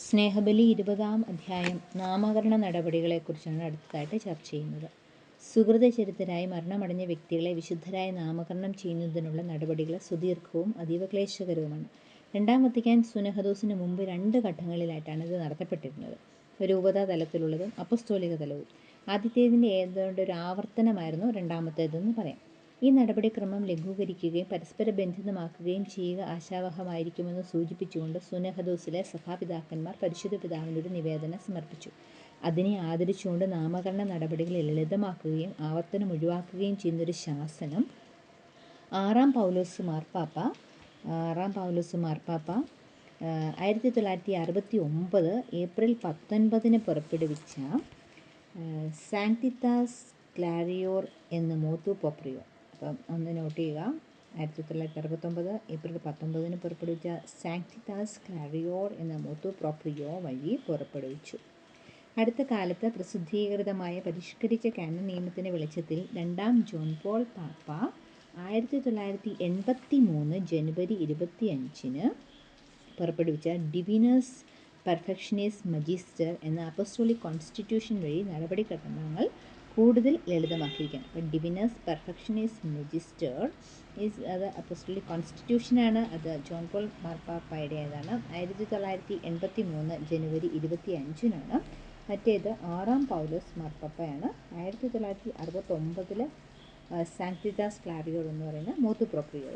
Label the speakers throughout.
Speaker 1: സ്നേഹബലി 20-ാം അധ്യായം നാമകരണ നടപടികളെക്കുറിച്ചാണ് അടുത്തതായിട്ട് ചർച്ച ചെയ്യുന്നത്. സുകൃതചരിതരായി മരണമടഞ്ഞ വ്യക്തികളെ വിശുദ്ധരായി നാമകരണം ചെയ്യുന്നതിനുള്ള നടപടികൾ സുദീർഘവും അതീവ ക്ലേശകരവുമാണ്. രണ്ടാം വത്തിക്കാൻ സുനഹദോസിന് മുമ്പ് 2 ഘട്ടങ്ങളിലായിട്ടാണ് ഇത് നടത്തപ്പെട്ടിരുന്നത്. രൂപതാ തലത്തിലുള്ളതും അപ്പസ്തോലിക തലവും. ആദ്യത്തേതിൻ്റെ ഏതാണ്ട് ഒരു ആവർത്തനമായിരുന്നു രണ്ടാമത്തേതെന്ന് പറയാം. ഈ നടപടിക്രമം ലഘൂകരിക്കുകയും പരസ്പര ബന്ധിതമാക്കുകയും ചെയ്യുക ആശാവഹമായിരിക്കുമെന്ന് സൂചിപ്പിച്ചുകൊണ്ട് സുനഹദോസിലെ സഭാപിതാക്കന്മാർ പരിശുദ്ധ പിതാവിനൊരു നിവേദനം സമർപ്പിച്ചു. അതിനെ ആദരിച്ചുകൊണ്ട് നാമകരണ നടപടികൾ ലളിതമാക്കുകയും ആവർത്തനം ഒഴിവാക്കുകയും ചെയ്യുന്നൊരു ശാസനം ആറാം പൗലോസ് മാർപ്പാപ്പ 1969 ഏപ്രിൽ 19 പുറപ്പെടുവിച്ച സാങ്ക്ടിത്താസ് ക്ലാരിയോർ എന്ന് മോത്തു പ്രോപ്രിയോ. അപ്പം ഒന്ന് നോട്ട് ചെയ്യുക. 1969 ഏപ്രിൽ 19 പുറപ്പെടുവിച്ച സാങ്ക്ടിത്താസ് ക്ലാരിയോർ എന്ന മോത്തു പ്രോപ്രിയോ വഴി പുറപ്പെടുവിച്ചു. അടുത്ത കാലത്ത് പ്രസിദ്ധീകൃതമായ പരിഷ്കരിച്ച കാനൻ നിയമത്തിൻ്റെ വെളിച്ചത്തിൽ 2-ാം ജോൺ പോൾ പാപ്പ 1983 ജനുവരി 25 പുറപ്പെടുവിച്ച ഡിവിനസ് പെർഫെക്ഷനിസ് മജിസ്റ്റർ എന്ന അപ്പസ്തോലിക് കോൺസ്റ്റിറ്റ്യൂഷൻ വഴി നടപടിക്രമങ്ങൾ കൂടുതൽ ലളിതമാക്കിയിരിക്കുകയാണ്. അപ്പോൾ ഡിവിനസ് പെർഫെക്ഷനിസ് മജിസ്റ്റർ അത് അപ്പസ്തോലിക് കോൺസ്റ്റിറ്റ്യൂഷനാണ്. അത് ജോൺ പോൾ മാർപ്പാപ്പയുടേതാണ്. 1983 ജനുവരി 25 മറ്റേത് 6-ാം പൗലോസ് മാർപ്പാപ്പയാണ്. 1969 സാങ്ക്ടിത്താസ് ക്ലാരിയോർ എന്ന് പറയുന്ന മോത്തു പ്രോപ്രിയോ.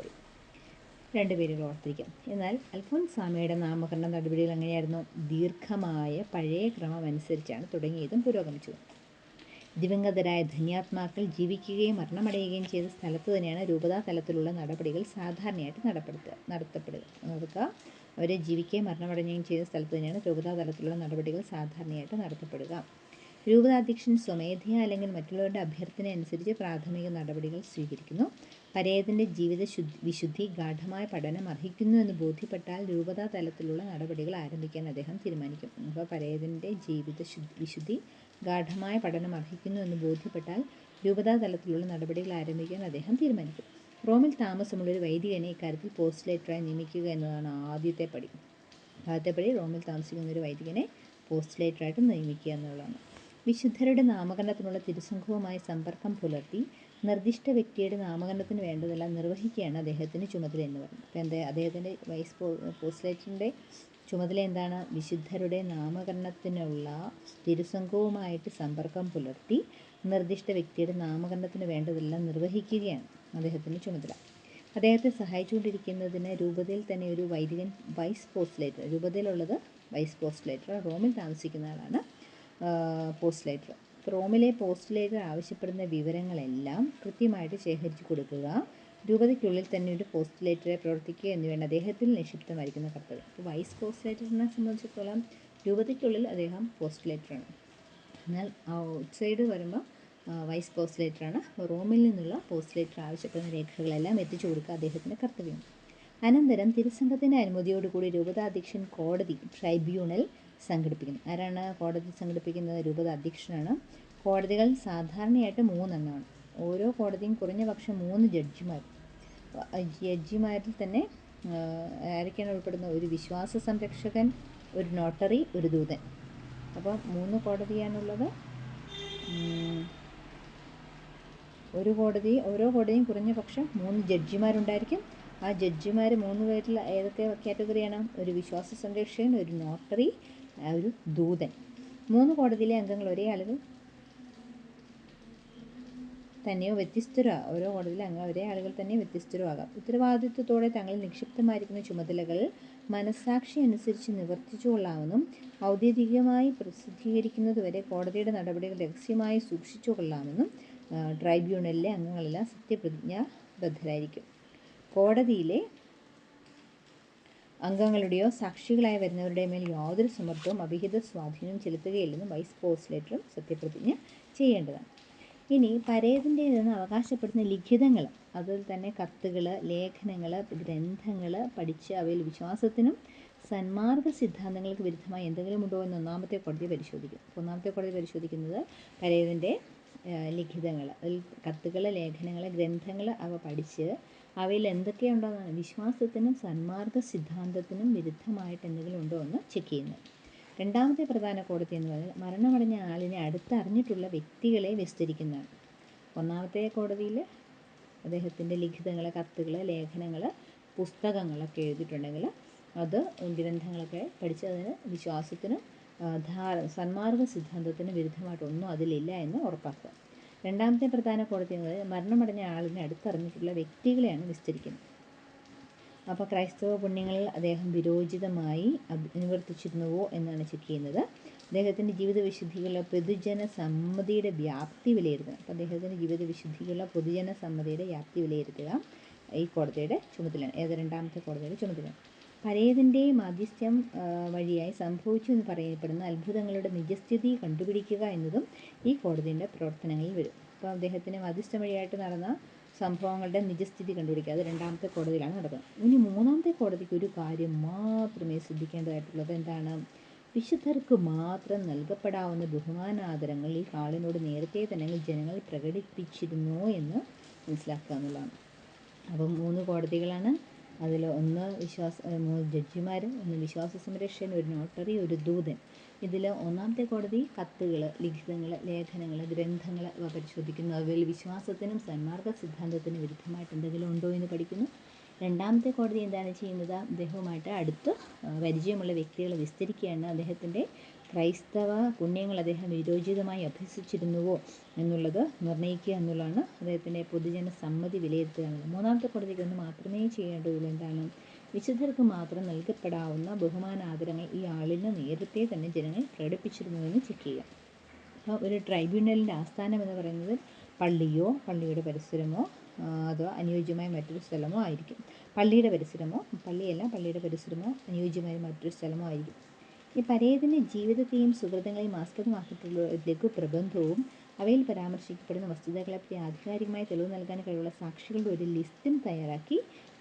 Speaker 1: 2 പേരുകൾ ഓർത്തിരിക്കാം. എന്നാൽ അൽഫോൻസാമയുടെ നാമകരണ നടപടികൾ എങ്ങനെയായിരുന്നു? ദീർഘമായ പഴയ ക്രമം അനുസരിച്ചാണ് തുടങ്ങിയതും പുരോഗമിച്ചതും. ദിവംഗതരായ ധന്യാത്മാക്കൾ ജീവിക്കുകയും മരണമടയുകയും ചെയ്ത സ്ഥലത്ത് തന്നെയാണ് രൂപതാ തലത്തിലുള്ള നടപടികൾ സാധാരണയായിട്ട് നടത്തപ്പെടുക. അവരെ ജീവിക്കുകയും മരണമടയുകയും ചെയ്ത സ്ഥലത്ത് തന്നെയാണ് രൂപതാ തലത്തിലുള്ള നടപടികൾ സാധാരണയായിട്ട് നടത്തപ്പെടുക. രൂപതാധ്യക്ഷൻ സ്വമേധയാ അല്ലെങ്കിൽ മറ്റുള്ളവരുടെ അഭ്യർത്ഥന അനുസരിച്ച് പ്രാഥമിക നടപടികൾ സ്വീകരിക്കുന്നു. പരേതൻ്റെ ജീവിത വിശുദ്ധി ഗാഢമായ പഠനം അർഹിക്കുന്നു എന്ന് ബോധ്യപ്പെട്ടാൽ രൂപതാ തലത്തിലുള്ള നടപടികൾ ആരംഭിക്കാൻ അദ്ദേഹം തീരുമാനിക്കും. അപ്പോൾ പരേതൻ്റെ ജീവിത വിശുദ്ധി ഗാഢമായ പഠനം അർഹിക്കുന്നു എന്ന് ബോധ്യപ്പെട്ടാൽ രൂപതാ തലത്തിലുള്ള നടപടികൾ ആരംഭിക്കാൻ അദ്ദേഹം തീരുമാനിക്കും. റോമിൽ താമസമുള്ളൊരു വൈദികനെ ഇക്കാര്യത്തിൽ പോസ്റ്റ്ലേറ്ററായി നിയമിക്കുക എന്നതാണ് ആദ്യത്തെ പടി. റോമിൽ താമസിക്കുന്ന ഒരു വൈദികനെ പോസ്റ്റ്ലേറ്ററായിട്ട് നിയമിക്കുക എന്നുള്ളതാണ്. വിശുദ്ധരുടെ നാമകരണത്തിനുള്ള തിരുസംഘവുമായി സമ്പർക്കം പുലർത്തി നിർദ്ദിഷ്ട വ്യക്തിയുടെ നാമകരണത്തിന് വേണ്ടതെല്ലാം നിർവഹിക്കുകയാണ് അദ്ദേഹത്തിൻ്റെ ചുമതല എന്ന് പറയുന്നത്. അപ്പോൾ അദ്ദേഹത്തിൻ്റെ പോസ്റ്റ്ലേറ്ററിൻ്റെ ചുമതല എന്താണ്? വിശുദ്ധരുടെ നാമകരണത്തിനുള്ള തിരുസംഘവുമായിട്ട് സമ്പർക്കം പുലർത്തി നിർദ്ദിഷ്ട വ്യക്തിയുടെ നാമകരണത്തിന് വേണ്ടതെല്ലാം നിർവഹിക്കുകയാണ് അദ്ദേഹത്തിൻ്റെ ചുമതല. അദ്ദേഹത്തെ സഹായിച്ചുകൊണ്ടിരിക്കുന്നതിന് രൂപതയിൽ തന്നെ ഒരു വൈദികൻ വൈസ് പോസ്റ്റ്ലേറ്റർ, രൂപതയിലുള്ളത് വൈസ് പോസ്റ്റ്ലേറ്റർ, റോമിൽ താമസിക്കുന്ന ആളാണ് പോസ്റ്റ്ലേറ്റർ. റോമിലെ പോസ്റ്റ്ലേറ്റർ ആവശ്യപ്പെടുന്ന വിവരങ്ങളെല്ലാം കൃത്യമായിട്ട് ശേഖരിച്ചു കൊടുക്കുക, രൂപതയ്ക്കുള്ളിൽ തന്നെ ഒരു പോസ്റ്റ്ലേറ്ററെ പ്രവർത്തിക്കുക എന്നിവയാണ് അദ്ദേഹത്തിൽ നിക്ഷിപ്തമായിരിക്കുന്ന കർത്തവ്യം. അപ്പോൾ വൈസ് പോസ്റ്റ്ലേറ്ററിനെ സംബന്ധിച്ചിടത്തോളം രൂപതയ്ക്കുള്ളിൽ അദ്ദേഹം പോസ്റ്റ്ലേറ്ററാണ്. എന്നാൽ ഔട്ട്സൈഡ് വരുമ്പോൾ വൈസ് പോസ്റ്റ്ലേറ്ററാണ്. റോമിൽ നിന്നുള്ള പോസ്റ്റ്ലേറ്റർ ആവശ്യപ്പെടുന്ന രേഖകളെല്ലാം എത്തിച്ചു കൊടുക്കുക അദ്ദേഹത്തിൻ്റെ കർത്തവ്യം. അനന്തരം തിരുസംഘത്തിൻ്റെ അനുമതിയോടുകൂടി രൂപതാധ്യക്ഷൻ കോടതി ട്രൈബ്യൂണൽ സംഘടിപ്പിക്കുന്നു. ആരാണ് കോടതി സംഘടിപ്പിക്കുന്നത്? രൂപതാധ്യക്ഷനാണ്. കോടതികൾ സാധാരണയായിട്ട് 3 അംഗമാണ്. ഓരോ കോടതിയും കുറഞ്ഞ പക്ഷം 3 ജഡ്ജിമാർ. ജഡ്ജിമാരിൽ തന്നെ ആരൊക്കെയാണ് ഉൾപ്പെടുന്നത്? ഒരു വിശ്വാസ സംരക്ഷകൻ, ഒരു നോട്ടറി, ഒരു ദൂതൻ. അപ്പോൾ 3 കോടതിയാണുള്ളത്. ഓരോ കോടതിയും കുറഞ്ഞ പക്ഷം 3 ജഡ്ജിമാരുണ്ടായിരിക്കും. ആ ജഡ്ജിമാർ 3 പേരിൽ ഏതൊക്കെ കാറ്റഗറിയാണ്? ഒരു വിശ്വാസ സംരക്ഷകൻ, ഒരു നോട്ടറി, ഒരു ദൂതൻ. 3 കോടതിയിലെ അംഗങ്ങൾ ഒരേ ആളുകൾ തന്നെയോ വ്യത്യസ്തരോ ഓരോ കോടതിയിലെ അംഗങ്ങൾ ഒരേ ആളുകൾ തന്നെ വ്യത്യസ്തരോ ആകാം. ഉത്തരവാദിത്വത്തോടെ തങ്ങളിൽ നിക്ഷിപ്തമായിരിക്കുന്ന ചുമതലകൾ മനസാക്ഷി അനുസരിച്ച് നിവർത്തിച്ചുകൊള്ളാമെന്നും ഔദ്യോഗികമായി പ്രസിദ്ധീകരിക്കുന്നതുവരെ കോടതിയുടെ നടപടികൾ രഹസ്യമായി സൂക്ഷിച്ചുകൊള്ളാമെന്നും ട്രൈബ്യൂണലിലെ അംഗങ്ങളെല്ലാം സത്യപ്രതിജ്ഞാബദ്ധരായിരിക്കും. കോടതിയിലെ അംഗങ്ങളുടെയോ സാക്ഷികളായി വരുന്നവരുടെ മേൽ യാതൊരു സമ്മർദ്ദവും അവിഹിത സ്വാധീനവും ചെലുത്തുകയില്ലെന്നും വൈസ് പോസ്റ്റ്ലേറ്ററും സത്യപ്രതിജ്ഞ ചെയ്യേണ്ടതാണ്. ഇനി പരേതൻ്റേതെന്ന് അവകാശപ്പെടുന്ന ലിഖിതങ്ങൾ, അതിൽ തന്നെ കത്തുകൾ, ലേഖനങ്ങൾ, ഗ്രന്ഥങ്ങൾ പഠിച്ച് അവയിൽ വിശ്വാസത്തിനും സന്മാർഗ സിദ്ധാന്തങ്ങൾക്ക് വിരുദ്ധമായി എന്തെങ്കിലും ഉണ്ടോ എന്ന് ഒന്നാമത്തെ കോടതി പരിശോധിക്കും. ഒന്നാമത്തെ കോടതി പരിശോധിക്കുന്നത് പരേതൻ്റെ ലിഖിതങ്ങൾ, അതിൽ കത്തുകൾ, ലേഖനങ്ങൾ, ഗ്രന്ഥങ്ങൾ അവ പഠിച്ച് അവയിൽ എന്തൊക്കെയുണ്ടോയെന്നാണ് വിശ്വാസത്തിനും സന്മാർഗ സിദ്ധാന്തത്തിനും വിരുദ്ധമായിട്ട് എന്തെങ്കിലും ഉണ്ടോ എന്ന് ചെക്ക് ചെയ്യുന്നത്. രണ്ടാമത്തെ പ്രധാന കോടതി എന്ന് പറയുന്നത് മരണമടഞ്ഞ ആളിനെ അടുത്തറിഞ്ഞിട്ടുള്ള വ്യക്തികളെ വിസ്തരിക്കുന്നതാണ്. ഒന്നാമത്തെ കോടതിയിൽ അദ്ദേഹത്തിൻ്റെ ലിഖിതങ്ങൾ, കത്തുകൾ, ലേഖനങ്ങൾ, പുസ്തകങ്ങളൊക്കെ എഴുതിയിട്ടുണ്ടെങ്കിൽ അത് ഗ്രന്ഥങ്ങളൊക്കെ പഠിച്ച് അതിന് വിശ്വാസത്തിന് സന്മാർഗ സിദ്ധാന്തത്തിന് വിരുദ്ധമായിട്ടൊന്നും അതിലില്ല എന്ന് ഉറപ്പാക്കുക. രണ്ടാമത്തെ പ്രധാന കോടതി എന്ന് പറയുന്നത് മരണമടഞ്ഞ ആളിനെ അടുത്തറിഞ്ഞിട്ടുള്ള വ്യക്തികളെയാണ് വിസ്തരിക്കുന്നത്. അപ്പോൾ ക്രൈസ്തവ പുണ്യങ്ങളിൽ അദ്ദേഹം വിരോചിതമായി അനുവർത്തിച്ചിരുന്നുവോ എന്നാണ് ചെക്ക് ചെയ്യുന്നത്. അദ്ദേഹത്തിൻ്റെ ജീവിത വിശുദ്ധികളുടെ പൊതുജന സമ്മതിയുടെ വ്യാപ്തി വിലയിരുത്തുക. അപ്പോൾ അദ്ദേഹത്തിൻ്റെ ജീവിത വിശുദ്ധികളുടെ പൊതുജന സമ്മതിയുടെ വ്യാപ്തി വിലയിരുത്തുക ഈ കോടതിയുടെ ചുമതലയാണ്. രണ്ടാമത്തെ കോടതിയുടെ ചുമതലയാണ്. പരേതൻ്റെ മാധ്യസ്ഥ്യം വഴിയായി സംഭവിച്ചു എന്ന് പറയപ്പെടുന്ന അത്ഭുതങ്ങളുടെ നിജസ്ഥിതി കണ്ടുപിടിക്കുക എന്നതും ഈ കോടതിയുടെ പ്രവർത്തനങ്ങളിൽ വരും. അപ്പോൾ അദ്ദേഹത്തിന് മാധ്യസ്ഥം വഴിയായിട്ട് നടന്ന സംഭവങ്ങളുടെ നിജസ്ഥിതി കണ്ടുപിടിക്കുക, അത് രണ്ടാമത്തെ കോടതിയിലാണ് നടക്കുന്നത്. ഇനി മൂന്നാമത്തെ കോടതിക്ക് ഒരു കാര്യം മാത്രമേ ശ്രദ്ധിക്കേണ്ടതായിട്ടുള്ളത്. എന്താണ്? വിശുദ്ധർക്ക് മാത്രം നൽകപ്പെടാവുന്ന ബഹുമാനാദരങ്ങൾ ഈ ആളിനോട് നേരത്തെ തന്നെ ജനങ്ങൾ പ്രകടിപ്പിച്ചിരുന്നോ എന്ന് മനസ്സിലാക്കുക എന്നുള്ളതാണ്. അപ്പം 3 കോടതികളാണ്. അതിൽ ഒന്ന് 3 ജഡ്ജിമാർ, ഒന്ന് വിശ്വാസ സംരക്ഷകൻ, ഒരു നോട്ടറി, ഒരു ദൂതൻ. ഇതിൽ ഒന്നാമത്തെ കോടതി കത്തുകൾ, ലിഖിതങ്ങൾ, ലേഖനങ്ങൾ, ഗ്രന്ഥങ്ങൾ പരിശോധിക്കുന്നു. അവയിൽ വിശ്വാസത്തിനും സന്മാർഗ സിദ്ധാന്തത്തിനും വിരുദ്ധമായിട്ട് എന്തെങ്കിലും ഉണ്ടോ എന്ന് പഠിക്കുന്നു. രണ്ടാമത്തെ കോടതി എന്താണ് ചെയ്യുന്നത്? അദ്ദേഹവുമായിട്ട് അടുത്ത് പരിചയമുള്ള വ്യക്തികളെ വിസ്തരിക്കുകയാണ്. അദ്ദേഹത്തിൻ്റെ ക്രൈസ്തവ പുണ്യങ്ങൾ അദ്ദേഹം വിരോചിതമായി അഭ്യസിച്ചിരുന്നുവോ എന്നുള്ളത് നിർണ്ണയിക്കുക എന്നുള്ളതാണ്. അദ്ദേഹത്തിൻ്റെ പൊതുജന സമ്മതി വിലയിരുത്തുക എന്നുള്ളത്. മൂന്നാമത്തെ കോടതിക്ക് ഒന്ന് മാത്രമേ ചെയ്യേണ്ടതുള്ളൂ. എന്താണ്? വിശുദ്ധർക്ക് മാത്രം നൽകപ്പെടാവുന്ന ബഹുമാനാദരങ്ങൾ ഈ ആളിന് നേരത്തെ തന്നെ ജനങ്ങൾ പ്രകടിപ്പിച്ചിരുന്നുവെന്ന് ചെക്ക് ചെയ്യുക. അപ്പോൾ ഒരു ട്രൈബ്യൂണലിൻ്റെ ആസ്ഥാനം എന്ന് പറയുന്നത് പള്ളിയോ പള്ളിയുടെ പരിസരമോ അതോ അനുയോജ്യമായ മറ്റൊരു സ്ഥലമോ ആയിരിക്കും. പള്ളിയുടെ പരിസരമോ അനുയോജ്യമായ മറ്റൊരു സ്ഥലമോ ആയിരിക്കും. ഈ പരേതൻ്റെ ജീവിതത്തെയും സുഹൃത്തുക്കളെയും ആസ്പദമാക്കിയിട്ടുള്ള ഒരു ലഘു പ്രബന്ധവും അവയിൽ പരാമർശിക്കപ്പെടുന്ന വസ്തുതകളെപ്പറ്റി ആധികാരികമായി തെളിവ് നൽകാൻ കഴിവുള്ള സാക്ഷികളുടെ ഒരു ലിസ്റ്റും തയ്യാറാക്കി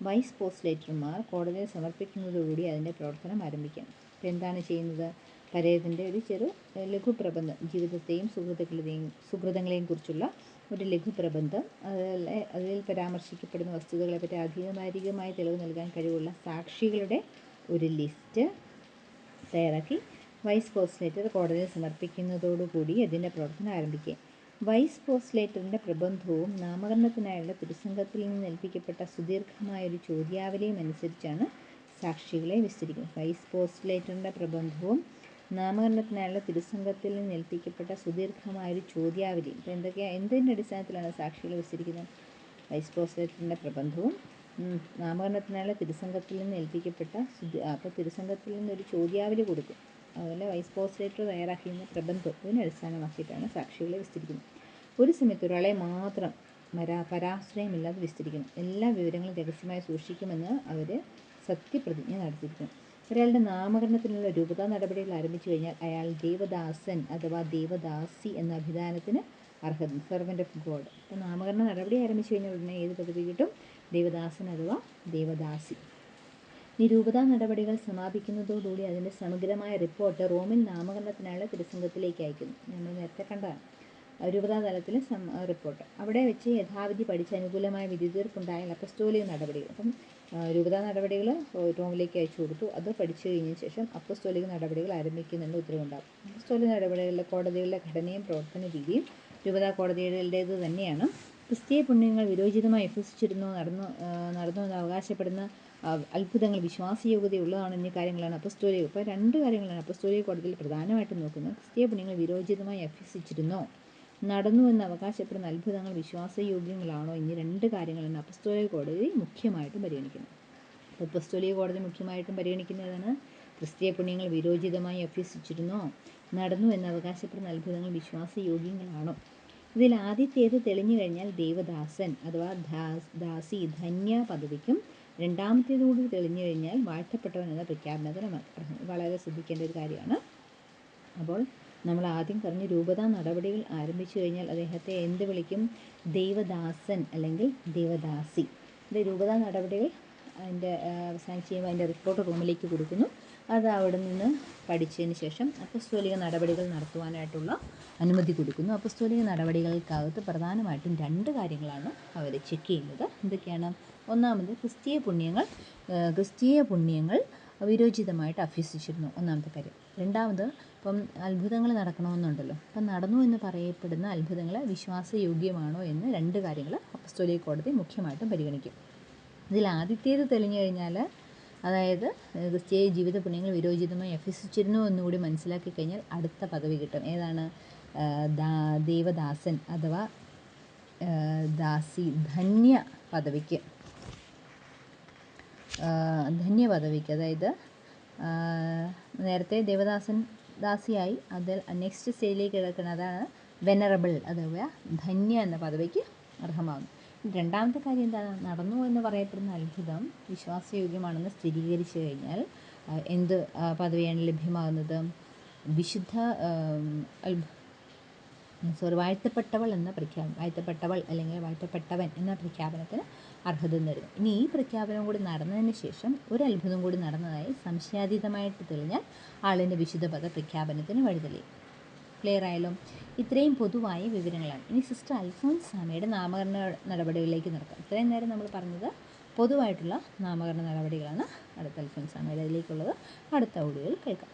Speaker 1: വൈസ് പോസ്റ്റ്ലേറ്റർമാർ കോടതിയിൽ സമർപ്പിക്കുന്നതോടുകൂടി അതിൻ്റെ പ്രവർത്തനം ആരംഭിക്കാം. അപ്പോൾ എന്താണ് ചെയ്യുന്നത്? പരേതൻ്റെ ഒരു ലഘു പ്രബന്ധം, ജീവിതത്തെയും സുഹൃത്തുക്കളെയും കുറിച്ചുള്ള ഒരു ലഘു പ്രബന്ധം, അതിൽ പരാമർശിക്കപ്പെടുന്ന വസ്തുതകളെപ്പറ്റി ആധികാരികമായി തെളിവ് നൽകാൻ കഴിവുള്ള സാക്ഷികളുടെ ഒരു ലിസ്റ്റ് തയ്യാറാക്കി വൈസ് പോസ്റ്റ്ലേറ്റർ കോടതിയിൽ സമർപ്പിക്കുന്നതോടുകൂടി അതിൻ്റെ പ്രവർത്തനം ആരംഭിക്കുക. വൈസ് പോസ്റ്റ്ലേറ്ററിൻ്റെ പ്രബന്ധവും നാമകരണത്തിനായുള്ള തിരുസംഘത്തിൽ നിന്ന് ഏൽപ്പിക്കപ്പെട്ട സുദീർഘമായൊരു ചോദ്യാവലിയും അനുസരിച്ചാണ് സാക്ഷികളെ വിസ്തരിക്കുന്നത്. വൈസ് പോസ്റ്റ്ലേറ്ററിൻ്റെ പ്രബന്ധവും നാമകരണത്തിനായുള്ള തിരുസംഘത്തിൽ നിന്ന് ഏൽപ്പിക്കപ്പെട്ട സുദീർഘമായൊരു ചോദ്യാവലി. ഇപ്പോൾ എന്തിൻ്റെ അടിസ്ഥാനത്തിലാണ് സാക്ഷികളെ വിസ്തരിക്കുന്നത്? വൈസ് പോസ്റ്റ്ലേറ്ററിൻ്റെ പ്രബന്ധവും നാമകരണത്തിനായുള്ള തിരുസംഘത്തിൽ നിന്ന് ഏൽപ്പിക്കപ്പെട്ട അപ്പോൾ തിരുസംഘത്തിൽ നിന്നൊരു ചോദ്യാവലി കൊടുക്കും. അതുപോലെ വൈസ് പോസ്റ്റ്ലേറ്റർ തയ്യാറാക്കിയിരുന്ന പ്രബന്ധത്തിനെ അടിസ്ഥാനമാക്കിയിട്ടാണ് സാക്ഷികളെ വിസ്തരിക്കുന്നത്. ഒരു സമയത്ത് ഒരാളെ മാത്രം പരാശ്രയമില്ലാതെ വിസ്തരിക്കുന്നു. എല്ലാ വിവരങ്ങളും രഹസ്യമായി സൂക്ഷിക്കുമെന്ന് അവർ സത്യപ്രതിജ്ഞ നടത്തിയിരിക്കുന്നു. ഒരാളുടെ നാമകരണത്തിനുള്ള രൂപതാ നടപടികൾ ആരംഭിച്ചു കഴിഞ്ഞാൽ അയാൾ ദേവദാസൻ അഥവാ ദേവദാസി എന്ന അഭിധാനത്തിന് അർഹത, സെർവൻ്റ് ഓഫ് ഗോഡ്. അപ്പോൾ നാമകരണ നടപടി ആരംഭിച്ചു കഴിഞ്ഞാൽ ഉടനെ ഏത് പദവി കിട്ടും? ദേവദാസൻ അഥവാ ദേവദാസി. ഈ രൂപതാ നടപടികൾ സമാപിക്കുന്നതോടുകൂടി അതിൻ്റെ സമഗ്രമായ റിപ്പോർട്ട് റോമിൽ നാമകരണത്തിനായുള്ള തിരുസംഘത്തിലേക്ക് അയക്കുന്നു. നമ്മൾ നേരത്തെ കണ്ടതാണ് രൂപതാ തലത്തിൽ റിപ്പോർട്ട്. അവിടെ വെച്ച് യഥാവിധി പഠിച്ച് അനുകൂലമായ വിധിതീർപ്പുണ്ടായാൽ അപ്പസ്തോലിക നടപടികൾ, അപ്പം രൂപതാ നടപടികൾ റോമിലേക്ക് അയച്ചു കൊടുത്തു. അത് പഠിച്ചു കഴിഞ്ഞ ശേഷം അപ്പസ്തോലിക നടപടികൾ ആരംഭിക്കുന്നുണ്ട് ഉത്തരവുണ്ടാകും. അപ്പസ്തോലിക നടപടികളിലെ കോടതികളുടെ ഘടനയും പ്രവർത്തന രീതിയും രൂപതാ കോടതികളുടേത് തന്നെയാണ്. ക്രിസ്തീയ പുണ്യങ്ങൾ വിരോചിതമായി നടന്നുവെന്ന് അവകാശപ്പെടുന്ന അത്ഭുതങ്ങൾ വിശ്വാസയോഗ്യതയുള്ളതാണ് എന്നീ കാര്യങ്ങളാണ് അപ്പസ്തോലിക. ഇപ്പോൾ 2 കാര്യങ്ങളാണ് അപ്പസ്തോലിക കോടതിയിൽ പ്രധാനമായിട്ടും നോക്കുന്നത്. ക്രിസ്തീയ പുണ്യങ്ങൾ വിരോചിതമായി അഭ്യസിച്ചിരുന്നോ, നടന്നുവെന്ന് അവകാശപ്പെടുന്ന അത്ഭുതങ്ങൾ വിശ്വാസയോഗ്യങ്ങളാണോ, എന്നീ 2 കാര്യങ്ങളാണ് അപ്പസ്തോലിക കോടതി മുഖ്യമായിട്ടും പരിഗണിക്കുന്നത്. അപ്പസ്തോലിക കോടതി മുഖ്യമായിട്ടും പരിഗണിക്കുന്നതാണ് ക്രിസ്തീയ പുണ്യങ്ങൾ വിരോചിതമായി അഭ്യസിച്ചിരുന്നോ, നടന്നു എന്ന് അവകാശപ്പെടുന്ന അത്ഭുതങ്ങൾ വിശ്വാസയോഗ്യങ്ങളാണോ. ഇതിൽ ആദ്യത്തേത് തെളിഞ്ഞു കഴിഞ്ഞാൽ ദേവദാസൻ അഥവാ ദാസി ധന്യ പദവിക്കും, രണ്ടാമത്തേതുകൂടി തെളിഞ്ഞു കഴിഞ്ഞാൽ വാഴ്ത്തപ്പെട്ടവൻ എന്ന പ്രഖ്യാപനത്തിന് വളരെ ശ്രദ്ധിക്കേണ്ട ഒരു കാര്യമാണ്. അപ്പോൾ നമ്മൾ ആദ്യം പറഞ്ഞ രൂപതാ നടപടികൾ ആരംഭിച്ചു കഴിഞ്ഞാൽ അദ്ദേഹത്തെ എന്ത് വിളിക്കും? ദേവദാസൻ അല്ലെങ്കിൽ ദേവദാസി. ഇത് രൂപതാ നടപടികൾ അതിൻ്റെ അവസാനിച്ച് ചെയ്യുമ്പോൾ അതിൻ്റെ റിപ്പോർട്ട് റൂമിലേക്ക് കൊടുക്കുന്നു. അത് അവിടെ നിന്ന് പഠിച്ചതിന് ശേഷം അപ്പസ്തോലിക നടപടികൾ നടത്തുവാനായിട്ടുള്ള അനുമതി കൊടുക്കുന്നു. അപ്പസ്തോലിക നടപടികൾക്കകത്ത് പ്രധാനമായിട്ടും 2 കാര്യങ്ങളാണ് അവർ ചെക്ക് ചെയ്യുന്നത്. എന്തൊക്കെയാണ്? ഒന്നാമത് ക്രിസ്തീയ പുണ്യങ്ങൾ വിരോചിതമായിട്ട് അഭ്യസിച്ചിരുന്നു, ഒന്നാമത്തെ കാര്യം. രണ്ടാമത് ഇപ്പം അത്ഭുതങ്ങൾ നടക്കണമെന്നുണ്ടല്ലോ. അപ്പം നടന്നു എന്ന് പറയപ്പെടുന്ന അത്ഭുതങ്ങൾ വിശ്വാസയോഗ്യമാണോ എന്ന് രണ്ട് കാര്യങ്ങൾ അപ്പസ്തോലിക കോടതി മുഖ്യമായിട്ടും പരിഗണിക്കും. ഇതിൽ ആദ്യത്തേത് തെളിഞ്ഞു കഴിഞ്ഞാൽ, അതായത് ക്രിസ്തീയ ജീവിത പുണ്യങ്ങൾ വിരോചിതമായി അഭ്യസിച്ചിരുന്നു എന്നുകൂടി മനസ്സിലാക്കി കഴിഞ്ഞാൽ അടുത്ത പദവി കിട്ടും. ഏതാണ്? ദേവദാസൻ അഥവാ ദാസി, ധന്യ പദവിക്ക്. അതായത് നേരത്തെ ദേവദാസൻ ദാസിയായി, അതിൽ നെക്സ്റ്റ് സ്റ്റേജിലേക്ക് കിടക്കുന്നത് അതാണ് വെനറബിൾ അഥവാ ധന്യ എന്ന പദവിക്ക് അർഹമാകുന്നു. രണ്ടാമത്തെ കാര്യം എന്താണ്? നടന്നു എന്ന് പറയപ്പെടുന്ന അത്ഭുതം വിശ്വാസയോഗ്യമാണെന്ന് സ്ഥിരീകരിച്ചു കഴിഞ്ഞാൽ എന്ത് പദവിയാണ് ലഭ്യമാകുന്നത്? വിശുദ്ധ വാഴ്ത്തപ്പെട്ടവൾ എന്ന പ്രഖ്യാപനം, വാഴ്ത്തപ്പെട്ടവൾ അല്ലെങ്കിൽ വാഴ്ത്തപ്പെട്ടവൻ എന്ന പ്രഖ്യാപനത്തിന് അർഹത നേടുന്നു. ഇനി ഈ പ്രഖ്യാപനം കൂടി നടന്നതിന് ശേഷം ഒരു അത്ഭുതം കൂടി നടന്നതായി സംശയാതീതമായിട്ട് തെളിഞ്ഞാൽ ആളിൻ്റെ വിശുദ്ധ പദ പ്രഖ്യാപനത്തിന് വഴിതെളിയും. ക്ലിയർ ആയാലും? ഇത്രയും പൊതുവായ വിവരങ്ങളാണ്. ഇനി സിസ്റ്റർ അൽഫോൻസാമ്മയുടെ നാമകരണ നടപടികളിലേക്ക് നടക്കാം. ഇത്രയും നേരം നമ്മൾ പറഞ്ഞത് പൊതുവായിട്ടുള്ള നാമകരണ നടപടികളാണ്. അടുത്ത അൽഫോൻസാമ്മയുടെ ഇതിലേക്കുള്ളത് അടുത്ത ഓഡിയോയിൽ കേൾക്കാം.